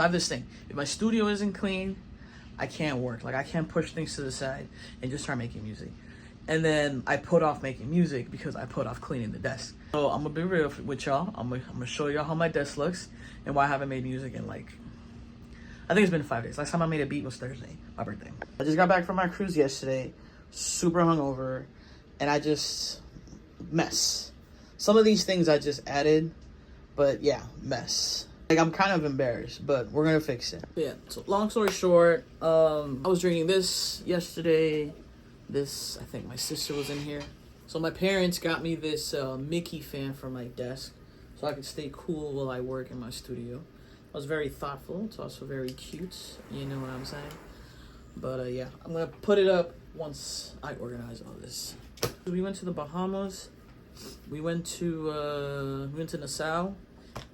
I have this thing. If my studio isn't clean, I can't work. Like, I can't push things to the side and just start making music. And then I put off making music because I put off cleaning the desk. So I'm gonna be real with y'all. I'm gonna show y'all how my desk looks and why I haven't made music in like, I think it's been 5 days. Last time I made a beat was Thursday, my birthday. I just got back from my cruise yesterday, super hungover, and I just mess. Some of these things I just added, but yeah, mess. Like, I'm kind of embarrassed, but we're gonna fix it. Yeah, so long story short, I was drinking this yesterday. This, I think my sister was in here. So my parents got me this Mickey fan for my desk so I could stay cool while I work in my studio. It was very thoughtful. It's also very cute. You know what I'm saying? But yeah, I'm gonna put it up once I organize all this. We went to the Bahamas. We went to Nassau,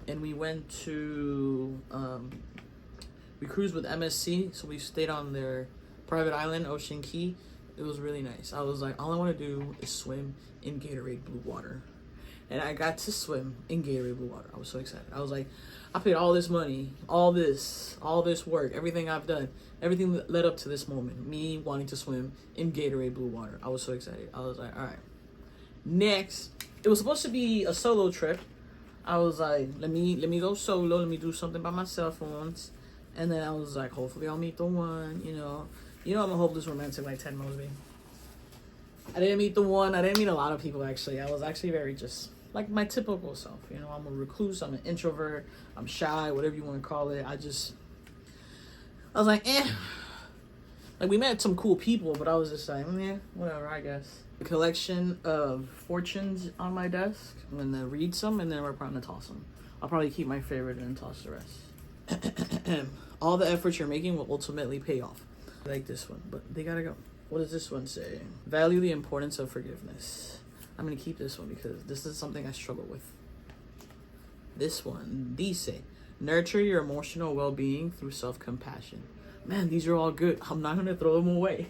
and we went to we cruised with MSC. So we stayed on their private island, Ocean Key. It was really nice. I was like, all I want to do is swim in Gatorade blue water. And I got to swim in Gatorade blue water. I was so excited. I was like, I paid all this money, all this work, everything I've done, everything that led up to this moment, me wanting to swim in Gatorade blue water. I was so excited. I was like, all right. Next, it was supposed to be a solo trip. I was like, let me go solo. Let me do something by myself for once. And then I was like, hopefully I'll meet the one, you know. You know I'm a hopeless romantic like Ted Mosby. I didn't meet the one. I didn't meet a lot of people, actually. I was actually very just like my typical self. You know, I'm a recluse. I'm an introvert. I'm shy, whatever you want to call it. I was like, eh. Like, we met some cool people, but I was just like, yeah, whatever, I guess. A collection of fortunes on my desk. I'm going to read some, and then we're probably going to toss them. I'll probably keep my favorite and then toss the rest. All the efforts you're making will ultimately pay off. I like this one, but they gotta go. What does this one say? Value the importance of forgiveness. I'm gonna keep this one because this is something I struggle with. This one, these say, nurture your emotional well-being through self-compassion. Man, these are all good. I'm not gonna throw them away.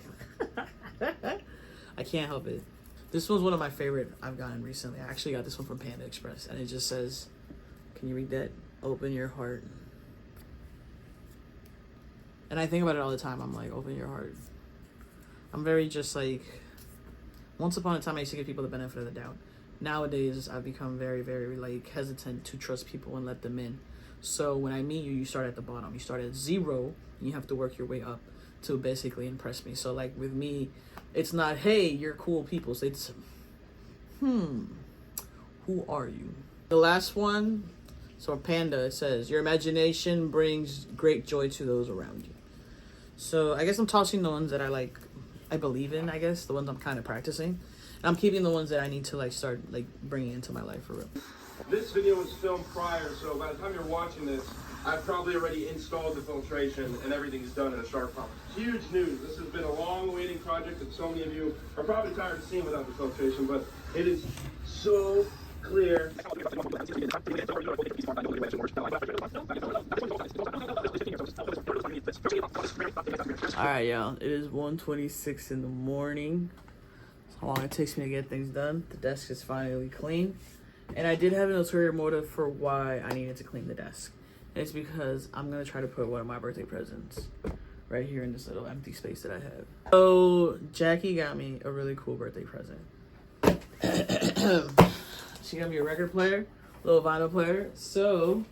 I can't help it. This one's one of my favorite I've gotten recently. I actually got this one from Panda Express, and it just says, can you read that? Open your heart. And I think about it all the time. I'm like, open your heart. I'm very just like, once upon a time I used to give people the benefit of the doubt. Nowadays, I've become very, very like hesitant to trust people and let them in. So when I meet you, you start at the bottom. You start at 0, and you have to work your way up to basically impress me. So like with me, it's not, hey, you're cool people. So it's, who are you? The last one, so Panda, it says, your imagination brings great joy to those around you. So I guess I'm tossing the ones that I believe in, I guess, the ones I'm kind of practicing. And I'm keeping the ones that I need to like start like bringing into my life for real. This video was filmed prior, so by the time you're watching this, I've probably already installed the filtration and everything's done in a sharp pump. Huge news. This has been a long waiting project that so many of you are probably tired of seeing without the filtration, but it is so clear. Alright, y'all. It is 1:26 in the morning. That's how long it takes me to get things done. The desk is finally clean. And I did have an ulterior motive for why I needed to clean the desk. And it's because I'm going to try to put one of my birthday presents right here in this little empty space that I have. So, Jackie got me a really cool birthday present. She got me a record player, a little vinyl player. So,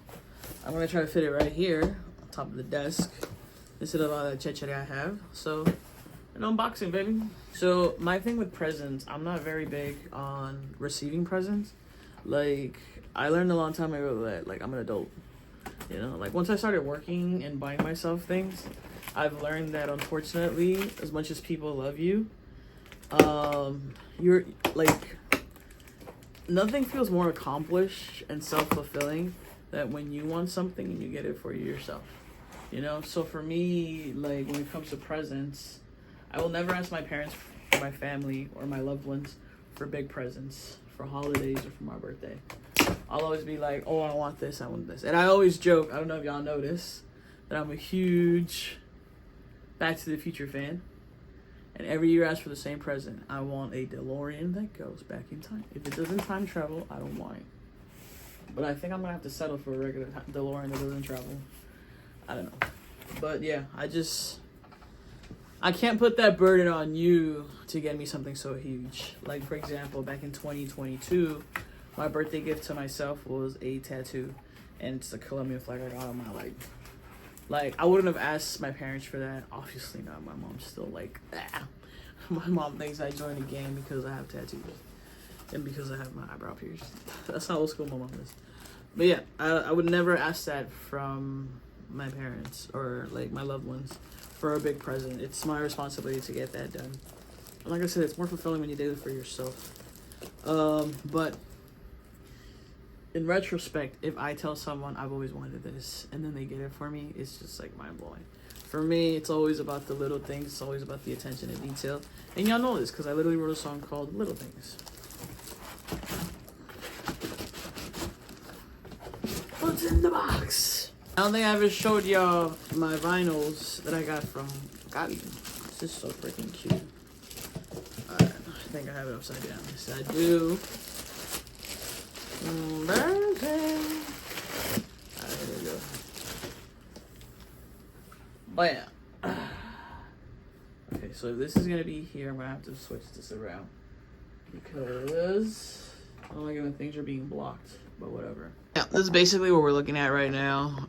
I'm going to try to fit it right here on top of the desk instead of all that chit I have. So, an unboxing, baby. So, my thing with presents, I'm not very big on receiving presents. Like, I learned a long time ago that, like, I'm an adult. You know, like, once I started working and buying myself things, I've learned that, unfortunately, as much as people love you, you're, like, nothing feels more accomplished and self-fulfilling than when you want something and you get it for yourself. You know? So, for me, like, when it comes to presents, I will never ask my parents, or my family, or my loved ones for big presents, for holidays, or for my birthday. I'll always be like, oh, I want this, I want this. And I always joke, I don't know if y'all know this, that I'm a huge Back to the Future fan. And every year I ask for the same present. I want a DeLorean that goes back in time. If it doesn't time travel, I don't want it. But I think I'm going to have to settle for a regular DeLorean that doesn't travel. I don't know. But yeah, I can't put that burden on you to get me something so huge. Like, for example, back in 2022, my birthday gift to myself was a tattoo, and it's the Colombian flag I got on my leg. Like, I wouldn't have asked my parents for that. Obviously not. My mom's still like, ah. My mom thinks I joined the gang because I have tattoos and because I have my eyebrow pierced. That's how old school my mom is. But yeah, I would never ask that from my parents or like my loved ones for a big present. It's my responsibility to get that done. And like I said, it's more fulfilling when you do it for yourself. But in retrospect, if I tell someone I've always wanted this and then they get it for me, it's just like mind blowing. For me, it's always about the little things. It's always about the attention to detail. And y'all know this because I literally wrote a song called Little Things. What's in the box? I don't think I ever showed y'all my vinyls that I got from Gotti. This is so freaking cute. Alright, I think I have it upside down. Yes, I do. Alright, there we go. But yeah. Okay, so this is gonna be here. I'm gonna have to switch this around because I don't like it when things are being blocked, but whatever. Yeah, this is basically what we're looking at right now.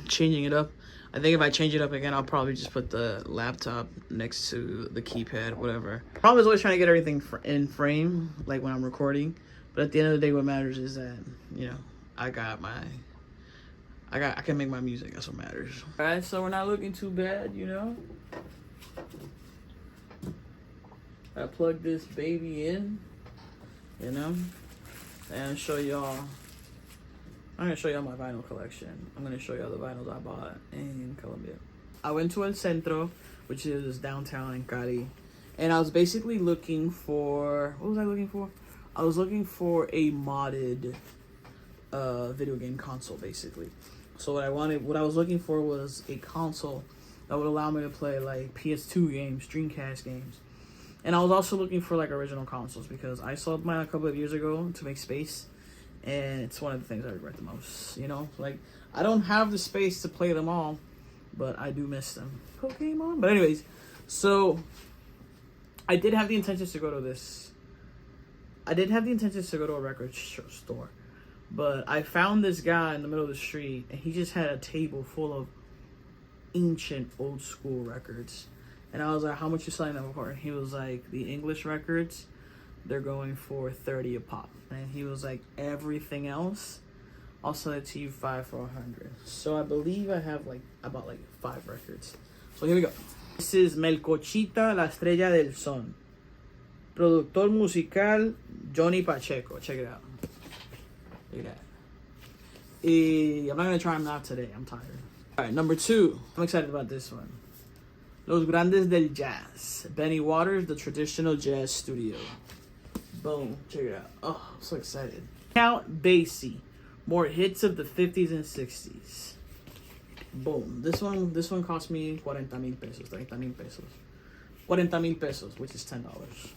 Changing it up. I think if I change it up again, I'll probably just put the laptop next to the keypad, whatever. Problem is always trying to get everything in frame, like when I'm recording. But at the end of the day, what matters is that, you know, I can make my music. That's what matters. All right, so we're not looking too bad, you know. I plug this baby in, you know, and show y'all. I'm gonna show y'all my vinyl collection. I'm gonna show y'all the vinyls I bought in Colombia. I went to El Centro, which is downtown in Cali, and I was basically looking for, what was I looking for? I was looking for a modded video game console, basically. So what I was looking for was a console that would allow me to play like PS2 games, Dreamcast games. And I was also looking for like original consoles because I sold mine a couple of years ago to make space. And it's one of the things I regret the most, you know? Like, I don't have the space to play them all, but I do miss them. Pokemon? But anyways, so I did have the intentions to go to this. I did have the intentions to go to a record store. But I found this guy in the middle of the street, and he just had a table full of ancient old school records. And I was like, how much you selling them for? And he was like, the English records, they're going for $30 a pop. And he was like, everything else, I'll sell it to you 5 for $100. So I believe I bought like 5 records. So here we go. This is Melcochita, la estrella del son. Productor musical, Johnny Pacheco. Check it out. Look at that. I'm not going to try them out today. I'm tired. All right, number 2. I'm excited about this one. Los Grandes del Jazz. Benny Waters, the Traditional Jazz Studio. Boom. Check it out. Oh, I'm so excited. Count Basie. More hits of the 50s and 60s. Boom. This one cost me 40 mil pesos. 30 mil pesos. 40 mil pesos, which is $10,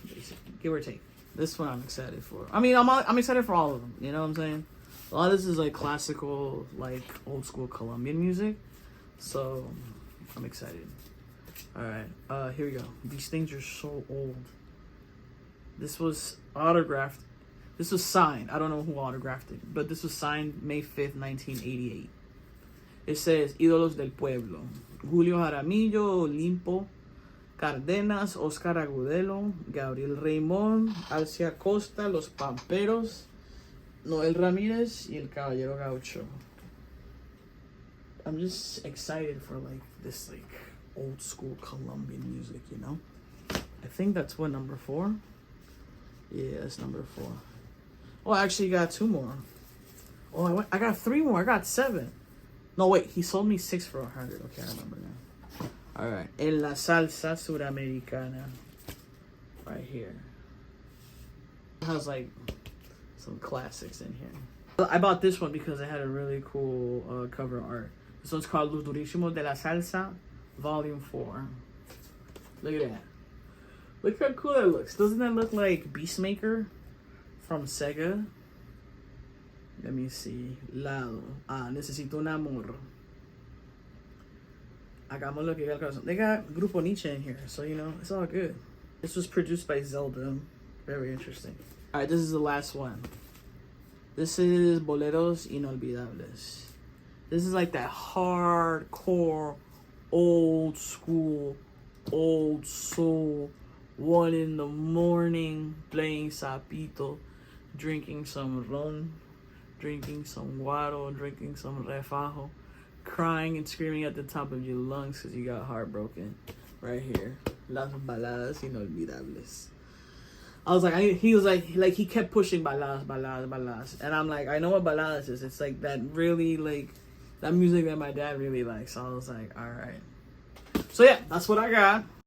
basically. Give or take. This one I'm excited for. I mean, I'm excited for all of them. You know what I'm saying? A lot of this is like classical, like old school Colombian music. So, I'm excited. Alright, here we go. These things are so old. This was autographed. This was signed. I don't know who autographed it, but this was signed May 5th, 1988. It says, Ídolos del Pueblo. Julio Jaramillo, Olimpo, Cardenas, Oscar Agudelo, Gabriel Raymond, Alcia Costa, Los Pamperos, Noel Ramírez, y El Caballero Gaucho. I'm just excited for like this like old school Colombian music, you know? I think that's what, number 4? Yeah, that's number 4. Oh, I actually got 2 more. Oh, I got 3 more. I got 7. No, wait. He sold me 6 for $100. Okay, I remember now. All right. En la salsa suramericana. Right here. It has like some classics in here. I bought this one because it had a really cool cover art. This one's called Los Durísimos de la Salsa, Volume 4. Look at that. Look how cool that looks. Doesn't that look like Beastmaker from Sega? Let me see. Lado. Necesito un amor. I got my look. They got Grupo Nietzsche in here, so you know it's all good. This was produced by Zelda. Very interesting. All right, this is the last one. This is Boleros Inolvidables. This is like that hardcore, old school, old soul. 1 a.m. playing sapito, drinking some ron, drinking some guaro, drinking some refajo, crying and screaming at the top of your lungs because you got heartbroken. Right here, las baladas inolvidables. I was like, he was like he kept pushing baladas, and I'm like, I know what baladas is. It's like that really like that music that my dad really likes. So I was like, all right. So yeah, that's what I got.